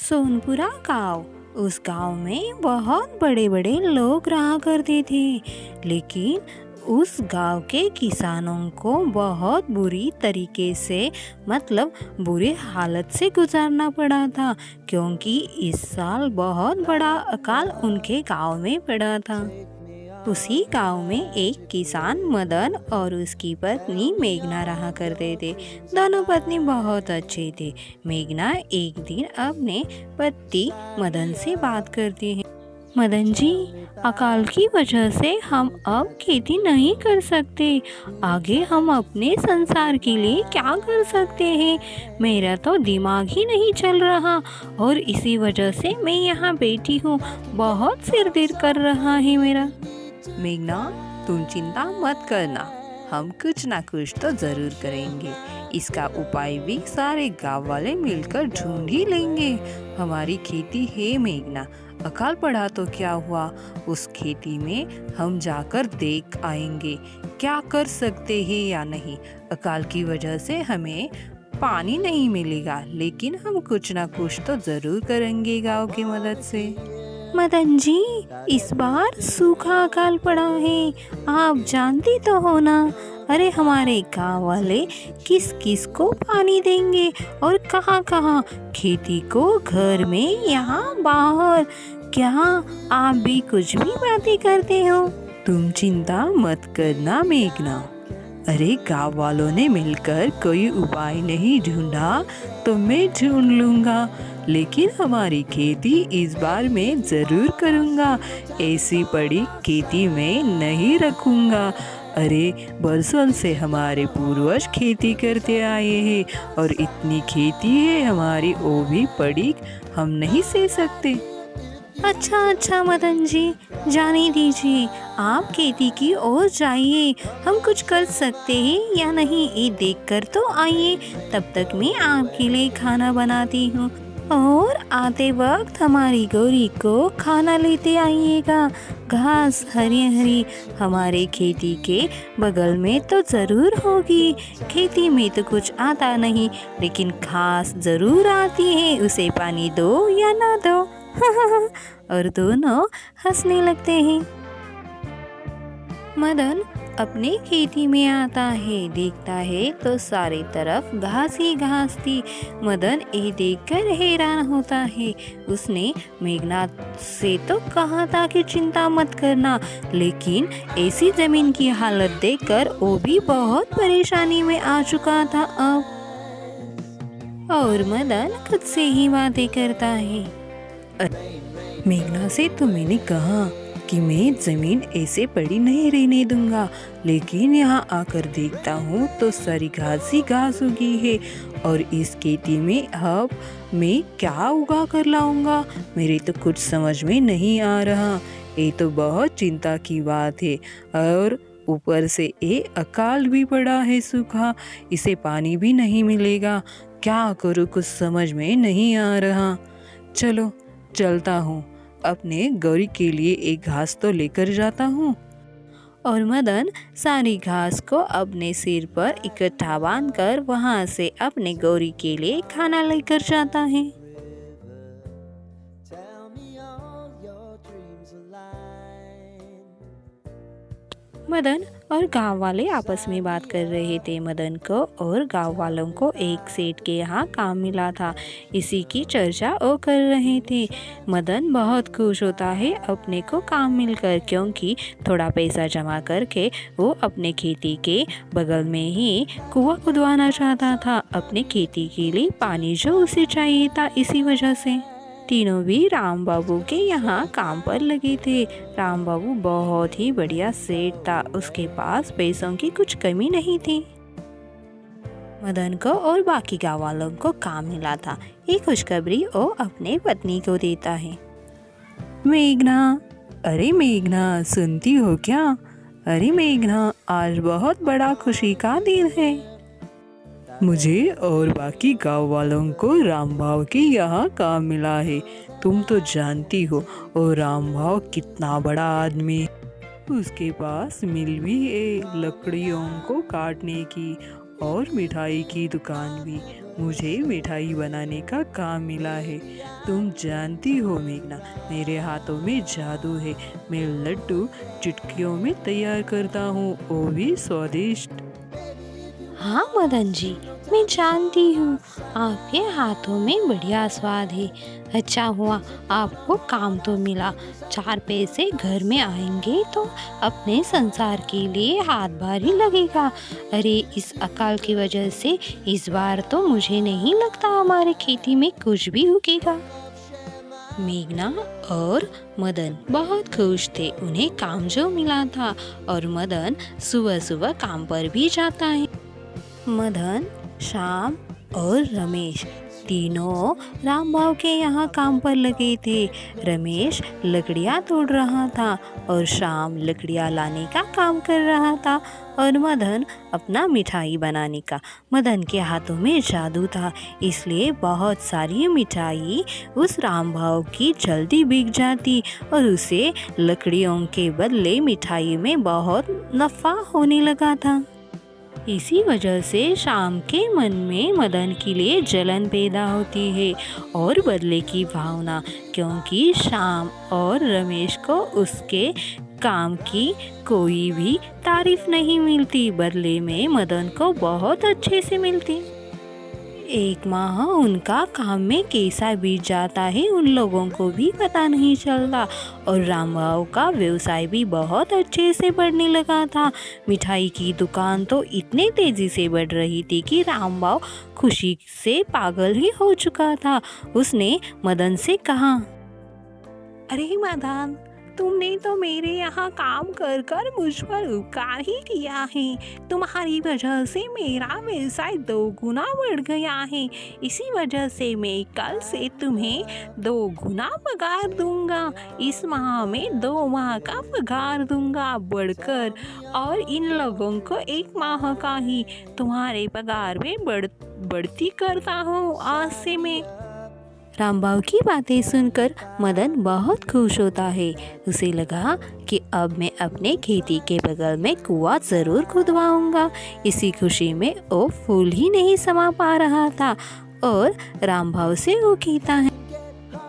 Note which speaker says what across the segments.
Speaker 1: सोनपुरा गांव। उस गांव में बहुत बड़े बड़े लोग रहा करते थे, लेकिन उस गांव के किसानों को बहुत बुरी तरीके से मतलब बुरी हालत से गुजारना पड़ा था, क्योंकि इस साल बहुत बड़ा अकाल उनके गांव में पड़ा था। उसी गांव में एक किसान मदन और उसकी पत्नी मेघना रहा करते थे। दोनों पत्नी बहुत अच्छे थे। मेघना एक दिन अपने पति मदन से बात करती है। मदन जी, अकाल की वजह से हम अब खेती नहीं कर सकते। आगे हम अपने संसार के लिए क्या कर सकते हैं? मेरा तो दिमाग ही नहीं चल रहा और इसी वजह से मैं यहाँ बैठी हूँ। बहुत सिर दर्द कर रहा है मेरा।
Speaker 2: मेघना, तुम चिंता मत करना, हम कुछ ना कुछ तो जरूर करेंगे। इसका उपाय भी सारे गांव वाले मिलकर ढूंढ ही लेंगे। हमारी खेती है मेघना, अकाल पड़ा तो क्या हुआ, उस खेती में हम जाकर देख आएंगे क्या कर सकते हैं या नहीं। अकाल की वजह से हमें पानी नहीं मिलेगा, लेकिन हम कुछ ना कुछ तो जरूर करेंगे गांव की मदद से।
Speaker 1: मदन जी, इस बार सूखा अकाल पड़ा है, आप जानती तो हो ना। अरे हमारे गांव वाले किस किस को पानी देंगे और कहाँ कहाँ? खेती को घर में, यहाँ बाहर। क्या आप भी कुछ भी बातें करते हो?
Speaker 2: तुम चिंता मत करना मेघना। अरे गांव वालों ने मिलकर कोई उपाय नहीं ढूंढा तो मैं ढूंढ लूंगा, लेकिन हमारी खेती इस बार मैं जरूर करूंगा। ऐसी पड़ी खेती में नहीं रखूंगा। अरे बरसों से हमारे पूर्वज खेती करते आए हैं और इतनी खेती है हमारी, वो भी पड़ी हम नहीं सह सकते।
Speaker 1: अच्छा मदन जी, जाने दीजिए, आप खेती की ओर जाइए। हम कुछ कर सकते हैं या नहीं ये देखकर तो आइए। तब तक मैं आपके लिए खाना बनाती हूँ और आते वक्त हमारी गौरी को खाना लेते आइएगा। घास हरी हरी हमारे खेती के बगल में तो ज़रूर होगी। खेती में तो कुछ आता नहीं, लेकिन घास ज़रूर आती है। उसे पानी दो या ना दो। और दोनों हंसने लगते हैं। मदन अपने खेती में आता है, देखता है तो सारी तरफ घास ही घास थी। मदन ये देखकर हैरान होता है। उसने मेघना से तो कहा था कि चिंता मत करना, लेकिन ऐसी जमीन की हालत देखकर वो भी बहुत परेशानी में आ चुका था अब। और मदन खुद से ही बातें करता है।
Speaker 2: मेघना से तो मैंने कहा कि मैं जमीन ऐसे पड़ी नहीं रहने दूंगा, लेकिन यहाँ आकर देखता हूँ तो सारी घास ही घास उगी है और इस खेती में अब मैं क्या उगा कर लाऊंगा, मेरे तो कुछ समझ में नहीं आ रहा। ये तो बहुत चिंता की बात है और ऊपर से ये अकाल भी पड़ा है सूखा, इसे पानी भी नहीं मिलेगा। क्या करूँ, कुछ समझ में नहीं आ रहा। चलो चलता हूँ, अपने गौरी के लिए एक घास तो लेकर जाता हूँ।
Speaker 1: और मदन सारी घास को अपने सिर पर इकट्ठा बांधकर वहां से अपने गौरी के लिए खाना लेकर जाता है। मदन और गांव वाले आपस में बात कर रहे थे। मदन को और गांव वालों को एक सेठ के यहाँ काम मिला था, इसी की चर्चा वो कर रहे थे। मदन बहुत खुश होता है अपने को काम मिलकर, क्योंकि थोड़ा पैसा जमा करके वो अपने खेती के बगल में ही कुआं खुदवाना चाहता था, अपने खेती के लिए पानी जो उसे चाहिए था। इसी वजह से तीनों भी राम बाबू के यहाँ काम पर लगे थे। राम बाबू बहुत ही बढ़िया सेठ था, उसके पास पैसों की कुछ कमी नहीं थी। मदन को और बाकी गाँव वालों को काम मिला था। ये खुशखबरी वो अपने पत्नी को देता है।
Speaker 2: मेघना, अरे मेघना, सुनती हो क्या? अरे मेघना, आज बहुत बड़ा खुशी का दिन है। मुझे और बाकी गांव वालों को रामभाव के यहाँ काम मिला है। तुम तो जानती हो और रामभाव कितना बड़ा आदमी, उसके पास मिल भी है, लकड़ियों को काटने की और मिठाई की दुकान भी। मुझे मिठाई बनाने का काम मिला है। तुम जानती हो मेघना, मेरे हाथों में जादू है। मैं लड्डू चुटकियों में तैयार करता हूँ, वो भी स्वादिष्ट।
Speaker 1: हाँ मदन जी, मैं जानती हूँ आपके हाथों में बढ़िया स्वाद है। अच्छा हुआ आपको काम तो मिला, 4 पैसे घर में आएंगे तो अपने संसार के लिए हाथ भार ही लगेगा। अरे इस अकाल की वजह से इस बार तो मुझे नहीं लगता हमारे खेती में कुछ भी उगेगा। मेघना और मदन बहुत खुश थे, उन्हें काम जो मिला था और मदन सुबह सुबह काम पर भी जाता है। मदन, श्याम और रमेश तीनों राम भाव के यहाँ काम पर लगे थे। रमेश लकड़ियाँ तोड़ रहा था और श्याम लकड़ियाँ लाने का काम कर रहा था और मदन अपना मिठाई बनाने का। मदन के हाथों में जादू था, इसलिए बहुत सारी मिठाई उस राम भाव की जल्दी बिक जाती और उसे लकड़ियों के बदले मिठाई में बहुत नफ़ा होने लगा था। इसी वजह से शाम के मन में मदन के लिए जलन पैदा होती है और बदले की भावना, क्योंकि श्याम और रमेश को उसके काम की कोई भी तारीफ नहीं मिलती, बदले में मदन को बहुत अच्छे से मिलती। एक माह उनका काम में कैसा बीत जाता है उन लोगों को भी पता नहीं चलता और रामभाव का व्यवसाय भी बहुत अच्छे से बढ़ने लगा था। मिठाई की दुकान तो इतने तेजी से बढ़ रही थी कि रामभाव खुशी से पागल ही हो चुका था। उसने मदन से कहा, अरे मदन, तुमने तो मेरे यहाँ काम कर कर मुझ पर उपकार ही किया है। तुम्हारी वजह से मेरा व्यवसाय 2 गुना बढ़ गया है। इसी वजह से मैं कल से तुम्हें 2 गुना पगार दूंगा। इस माह में 2 माह का पगार दूंगा बढ़कर, और इन लोगों को 1 माह का ही। तुम्हारे पगार में बढ़ती करता हूँ आज से मैं। रामभाव की बातें सुनकर मदन बहुत खुश होता है। उसे लगा कि अब मैं अपने खेती के बगल में कुआं ज़रूर खुदवाऊंगा। इसी खुशी में वो फूल ही नहीं समा पा रहा था और रामभाव से वो कहता है,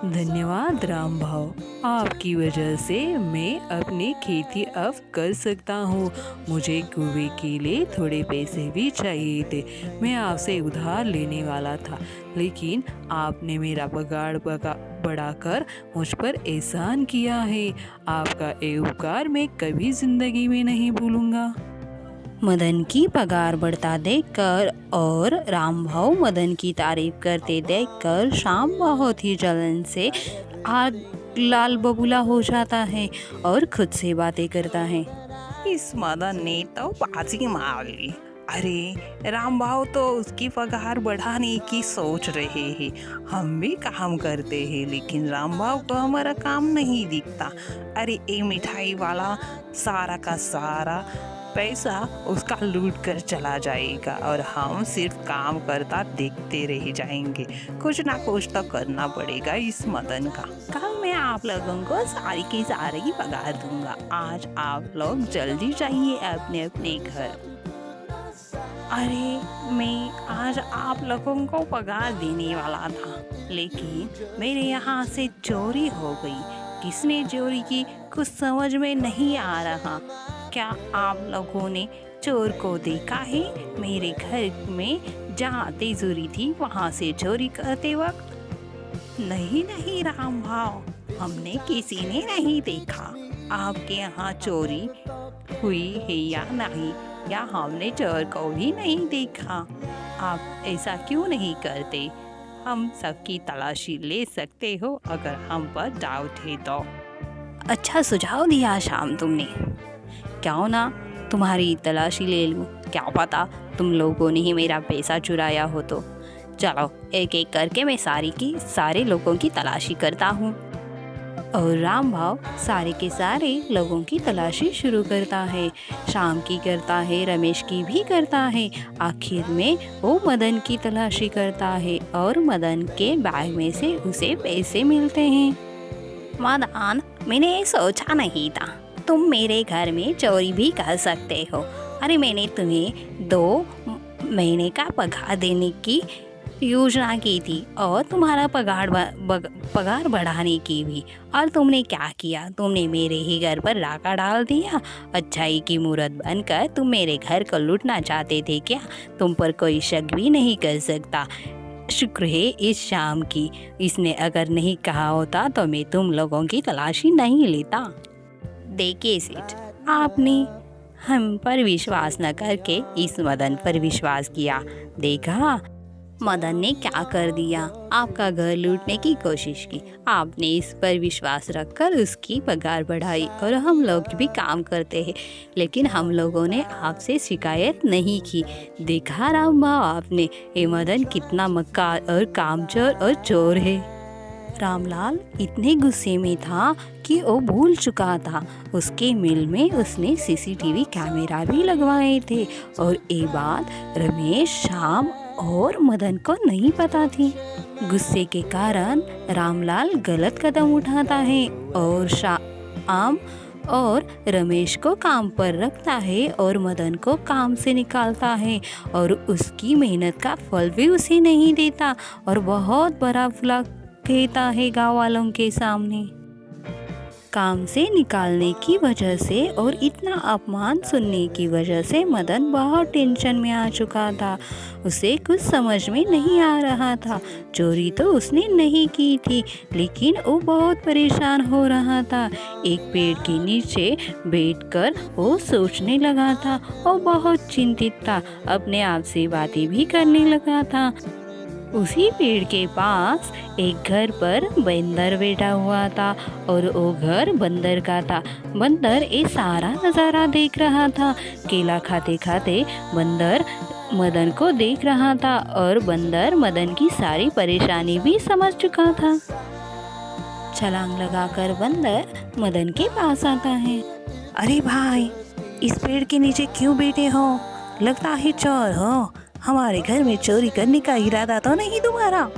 Speaker 2: धन्यवाद रामभाव, आपकी वजह से मैं अपनी खेती अब कर सकता हूँ। मुझे कुएं के लिए थोड़े पैसे भी चाहिए थे। मैं आपसे उधार लेने वाला था, लेकिन आपने मेरा पगार बढ़ाकर मुझ पर एहसान किया है। आपका ये उपकार मैं कभी जिंदगी में नहीं भूलूंगा।
Speaker 1: मदन की पगार बढ़ता देखकर और रामभाव मदन की तारीफ करते देखकर श्याम बहुत ही जलन से आग लाल बबूला हो जाता है और खुद से बातें करता है,
Speaker 3: इस मदन ने तो बाजी मार ली। अरे रामभाव तो उसकी पगार बढ़ाने की सोच रहे हैं। हम भी काम करते हैं, लेकिन रामभाव को हमारा काम नहीं दिखता। अरे ये मिठाई वाला सारा का सारा पैसा उसका लूट कर चला जाएगा और हम सिर्फ काम करता देखते रह जाएंगे। कुछ ना कुछ तो करना पड़ेगा इस मदन का। कल मैं आप लोगों को सारी की सारी पगार दूंगा। आज आप लोग जल्दी जाइए अपने अपने घर। अरे मैं आज आप लोगों को पगार देने वाला था, लेकिन मेरे यहाँ से चोरी हो गई। किसने चोरी की कुछ समझ में नहीं आ रहा। क्या आप लोगों ने चोर को देखा है? मेरे घर में जहाँ तिजोरी थी वहाँ से चोरी करते वक्त? नहीं नहीं रामभाव, हमने किसी ने नहीं देखा। आपके यहाँ चोरी हुई है या नहीं, या हमने चोर को भी नहीं देखा। आप ऐसा क्यों नहीं करते? हम सबकी तलाशी ले सकते हो अगर हम पर डाउट है तो।
Speaker 1: अच्छा सुझाव दिया शाम तुमने, क्यों ना तुम्हारी तलाशी ले लूँ। क्या पता तुम लोगों ने ही मेरा पैसा चुराया हो तो। चलो एक एक करके मैं सारे लोगों की तलाशी करता हूँ। और रामभाव सारे के सारे लोगों की तलाशी शुरू करता है। शाम की करता है, रमेश की भी करता है। आखिर में वो मदन की तलाशी करता है और मदन के बैग में से उसे पैसे मिलते हैं। मदन, मैंने सोचा नहीं था तुम मेरे घर में चोरी भी कर सकते हो। अरे मैंने तुम्हें 2 महीने का पगार देने की
Speaker 3: योजना की थी और तुम्हारा पगार बढ़ाने की भी। और तुमने क्या किया? तुमने मेरे ही घर पर डाका डाल दिया। अच्छाई की मूरत बनकर तुम मेरे घर को लूटना चाहते थे क्या? तुम पर कोई शक भी नहीं कर सकता। शुक्र है इस शाम की, इसने अगर नहीं कहा होता तो मैं तुम लोगों की तलाशी नहीं लेता। देखिए सेठ, आपने हम पर विश्वास न करके इस मदन पर विश्वास किया। देखा मदन ने क्या कर दिया? आपका घर लूटने की कोशिश की। आपने इस पर विश्वास रखकर उसकी पगार बढ़ाई और हम लोग भी काम करते हैं, लेकिन हम लोगों ने आपसे शिकायत नहीं की। देखा राम भाव आपने, ये मदन कितना मक्कार और कामचोर और चोर है। रामलाल इतने गुस्से में था कि वो भूल चुका था उसके मिल में उसने सीसीटीवी कैमरा भी लगवाए थे, और ये बात रमेश, श्याम और मदन को नहीं पता थी। गुस्से के कारण रामलाल गलत कदम उठाता है और श्याम और रमेश को काम पर रखता है और मदन को काम से निकालता है, और उसकी मेहनत का फल भी उसे नहीं देता और बहुत बड़ा बुरा कहता है गाँव वालों के सामने। काम से निकालने की वजह से और इतना अपमान सुनने की वजह से मदन बहुत टेंशन में आ चुका था। उसे कुछ समझ में नहीं आ रहा था। चोरी तो उसने नहीं की थी, लेकिन वो बहुत परेशान हो रहा था। एक पेड़ के नीचे बैठकर वो सोचने लगा था और बहुत चिंतित था। अपने आप से बातें भी करने लगा था। उसी पेड़ के पास एक घर पर बंदर बैठा हुआ था और वो घर बंदर का था। बंदर ये सारा नज़ारा देख रहा था। केला खाते खाते बंदर मदन को देख रहा था और बंदर मदन की सारी परेशानी भी समझ चुका था। छलांग लगाकर बंदर मदन के पास आता है।
Speaker 1: अरे भाई, इस पेड़ के नीचे क्यों बैठे हो? लगता है चोर हो। हमारे घर में चोरी करने का इरादा तो नहीं तुम्हारा?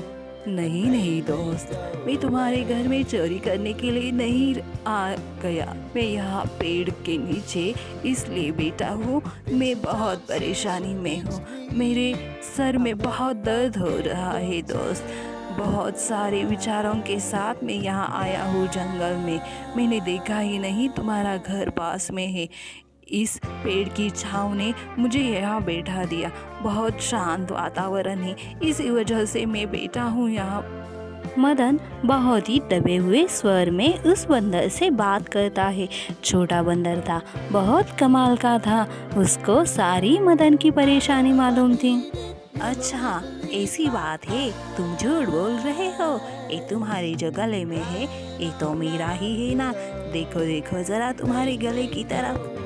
Speaker 2: नहीं नहीं दोस्त, मैं तुम्हारे घर में चोरी करने के लिए नहीं आ गया। मैं यहाँ पेड़ के नीचे इसलिए बैठा हूँ, मैं बहुत परेशानी में हूँ। मेरे सर में बहुत दर्द हो रहा है दोस्त। बहुत सारे विचारों के साथ मैं यहाँ आया हूँ जंगल में। मैंने देखा ही नहीं तुम्हारा घर पास में है। इस पेड़ की छाँव ने मुझे यहाँ बैठा दिया। बहुत शांत वातावरण है, इसी वजह से मैं बैठा हूँ यहाँ।
Speaker 1: मदन बहुत ही दबे हुए स्वर में उस बंदर से बात करता है। छोटा बंदर था, बहुत कमाल का था। उसको सारी मदन की परेशानी मालूम थी। अच्छा, ऐसी बात है, तुम झूठ बोल रहे हो। ये तुम्हारे जो गले में है ये तो मेरा ही है ना। देखो देखो जरा तुम्हारे गले की तरफ।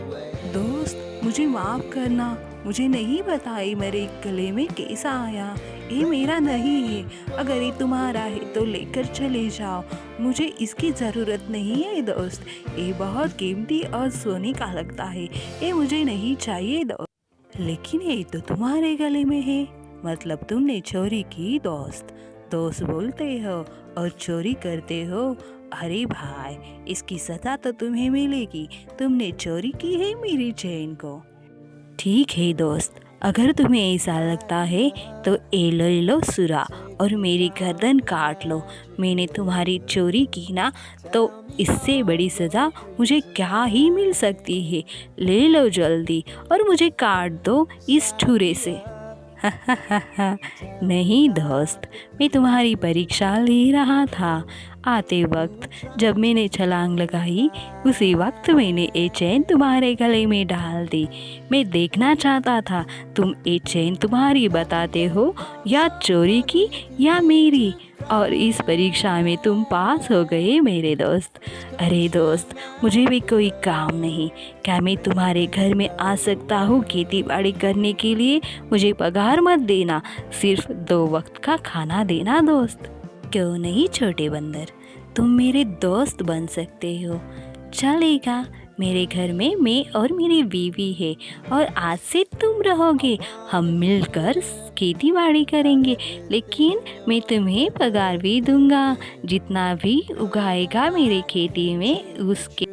Speaker 2: दोस्त, मुझे माफ़ करना, मुझे नहीं पता ये मेरे गले में कैसा आया। ये मेरा नहीं है। अगर ये तुम्हारा है तो लेकर चले जाओ, मुझे इसकी ज़रूरत नहीं है दोस्त। ये बहुत कीमती और सोने का लगता है, ये मुझे नहीं चाहिए दोस्त। लेकिन ये तो तुम्हारे गले में है, मतलब तुमने चोरी की दोस्त। दोस्त बोलते हो और चोरी करते हो। अरे भाई, इसकी सजा तो तुम्हें मिलेगी। तुमने चोरी की है मेरी चैन को।
Speaker 1: ठीक है दोस्त, अगर तुम्हें ऐसा लगता है तो ये लो सुरा और मेरी गर्दन काट लो। मैंने तुम्हारी चोरी की ना, तो इससे बड़ी सज़ा मुझे क्या ही मिल सकती है। ले लो जल्दी और मुझे काट दो इस छुरे से। नहीं दोस्त, मैं तुम्हारी परीक्षा ले रहा था। आते वक्त जब मैंने छलांग लगाई, उसी वक्त मैंने ये चैन तुम्हारे गले में डाल दी। मैं देखना चाहता था तुम ये चैन तुम्हारी बताते हो या चोरी की या मेरी, और इस परीक्षा में तुम पास हो गए मेरे दोस्त। अरे दोस्त, मुझे भी कोई काम नहीं, क्या मैं तुम्हारे घर में आ सकता हूँ खेती बाड़ी करने के लिए? मुझे पगार मत देना, सिर्फ 2 वक्त का खाना देना दोस्त। क्यों नहीं छोटे बंदर, तुम मेरे दोस्त बन सकते हो। चलेगा, मेरे घर में मैं और मेरी बीवी है और आज से तुम रहोगे। हम मिलकर खेती बाड़ी करेंगे, लेकिन मैं तुम्हें पगार भी दूंगा। जितना भी उगाएगा मेरे खेती में उसके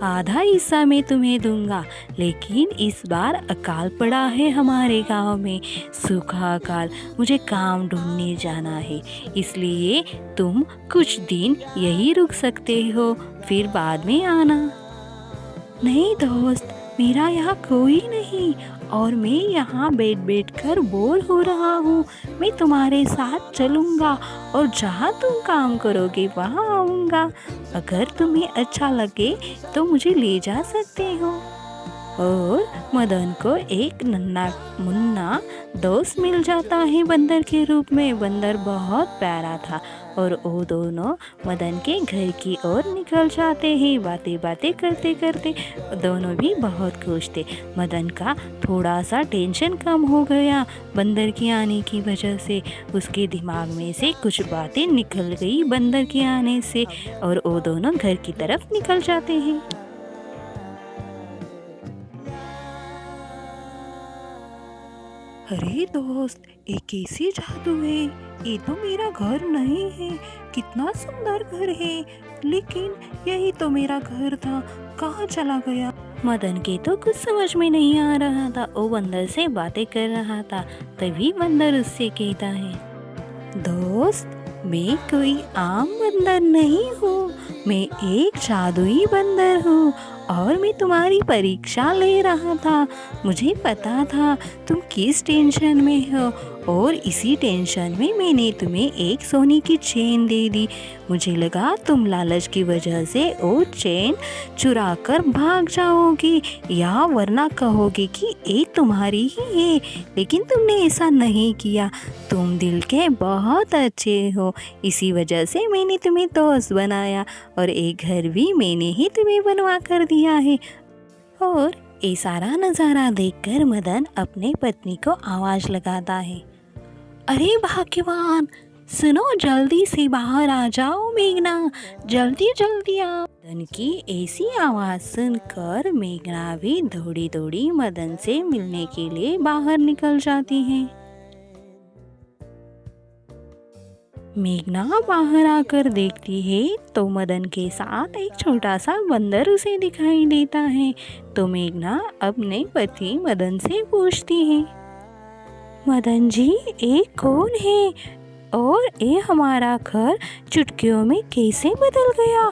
Speaker 1: आधा हिस्सा मैं तुम्हें दूंगा। लेकिन इस बार अकाल पड़ा है हमारे गांव में, सूखा अकाल। मुझे काम ढूंढने जाना है, इसलिए तुम कुछ दिन यही रुक सकते हो, फिर बाद में आना। नहीं दोस्त, मेरा यहाँ कोई नहीं और मैं यहाँ बैठ कर बोर हो रहा हूँ। मैं तुम्हारे साथ चलूँगा और जहाँ तुम काम करोगे वहाँ आऊँगा। अगर तुम्हें अच्छा लगे तो मुझे ले जा सकते हो। और मदन को एक नन्हा मुन्ना दोस्त मिल जाता है बंदर के रूप में। बंदर बहुत प्यारा था और वो दोनों मदन के घर की ओर निकल जाते हैं। बातें करते करते दोनों भी बहुत खुश थे। मदन का थोड़ा सा टेंशन कम हो गया बंदर के आने की वजह से। उसके दिमाग में से कुछ बातें निकल गई बंदर के आने से और वो दोनों घर की तरफ निकल जाते हैं।
Speaker 2: अरे दोस्त, ये कैसी जादू है? ये तो मेरा घर नहीं है। कितना सुंदर घर है, लेकिन यही तो मेरा घर था, कहाँ चला गया?
Speaker 1: मदन के तो कुछ समझ में नहीं आ रहा था। वो बंदर से बातें कर रहा था। तभी बंदर उससे कहता है,
Speaker 2: दोस्त, मैं कोई आम बंदर नहीं हूँ, मैं एक जादुई बंदर हूँ और मैं तुम्हारी परीक्षा ले रहा था। मुझे पता था तुम किस टेंशन में हो और इसी टेंशन में मैंने तुम्हें एक सोने की चेन दे दी। मुझे लगा तुम लालच की वजह से वो चेन चुरा कर भाग जाओगी या वरना कहोगे कि ये तुम्हारी ही है, लेकिन तुमने ऐसा नहीं किया। तुम दिल के बहुत अच्छे हो, इसी वजह से मैंने तुम्हें दोस्त बनाया और एक घर भी मैंने ही तुम्हें बनवा कर दिया है। और ये सारा नज़ारा देखकर मदन अपने पत्नी को आवाज़ लगाता है, अरे भाग्यवान, सुनो, जल्दी से बाहर आ जाओ मेघना, जल्दी जल्दी आओ। मदन की ऐसी आवाज़ सुनकर मेघना भी दौड़ी दौड़ी मदन से मिलने के लिए बाहर निकल जाती है। मेघना बाहर आकर देखती है तो मदन के साथ एक छोटा सा बंदर उसे दिखाई देता है। तो मेघना अपने पति मदन से पूछती है, मदन जी, ये कौन है और ये हमारा घर चुटकियों में कैसे बदल गया?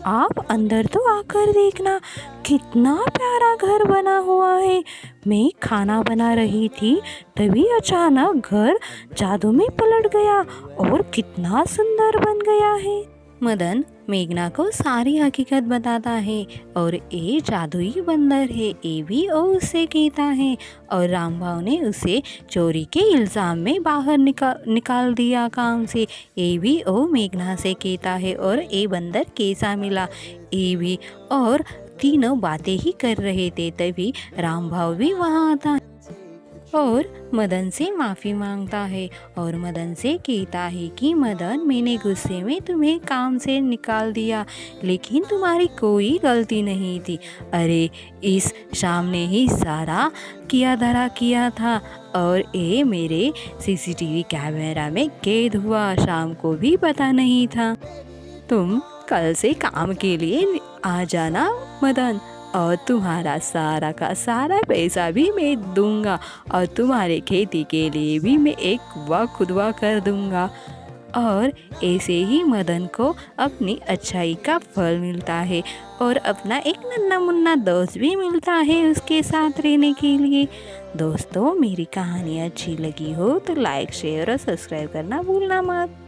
Speaker 2: आप अंदर तो आकर देखना, कितना प्यारा घर बना हुआ है। मैं खाना बना रही थी तभी अचानक घर जादू में पलट गया और कितना सुंदर बन गया है। मदन मेघना को सारी हकीकत बताता है और ये जादुई बंदर है, ये भी वो उससे कहता है। और रामभाव ने उसे चोरी के इल्ज़ाम में बाहर निकाल दिया काम से, ये भी वो मेघना से कहता है। और ये बंदर कैसा मिला ये भी, और तीनों बातें ही कर रहे थे तभी रामभाव भी वहाँ आता है और मदन से माफ़ी मांगता है और मदन से कहता है कि मदन, मैंने गुस्से में तुम्हें काम से निकाल दिया, लेकिन तुम्हारी कोई गलती नहीं थी। अरे, इस शाम ने ही सारा किया धरा किया था और ये मेरे सीसीटीवी कैमरा में कैद हुआ, शाम को भी पता नहीं था। तुम कल से काम के लिए आ जाना मदन, और तुम्हारा सारा का सारा पैसा भी मैं दूंगा और तुम्हारे खेती के लिए भी मैं एक कुआं खुदवा कर दूंगा। और ऐसे ही मदन को अपनी अच्छाई का फल मिलता है और अपना एक नन्हा मुन्ना दोस्त भी मिलता है उसके साथ रहने के लिए। दोस्तों, मेरी कहानी अच्छी लगी हो तो लाइक, शेयर और सब्सक्राइब करना भूलना मत।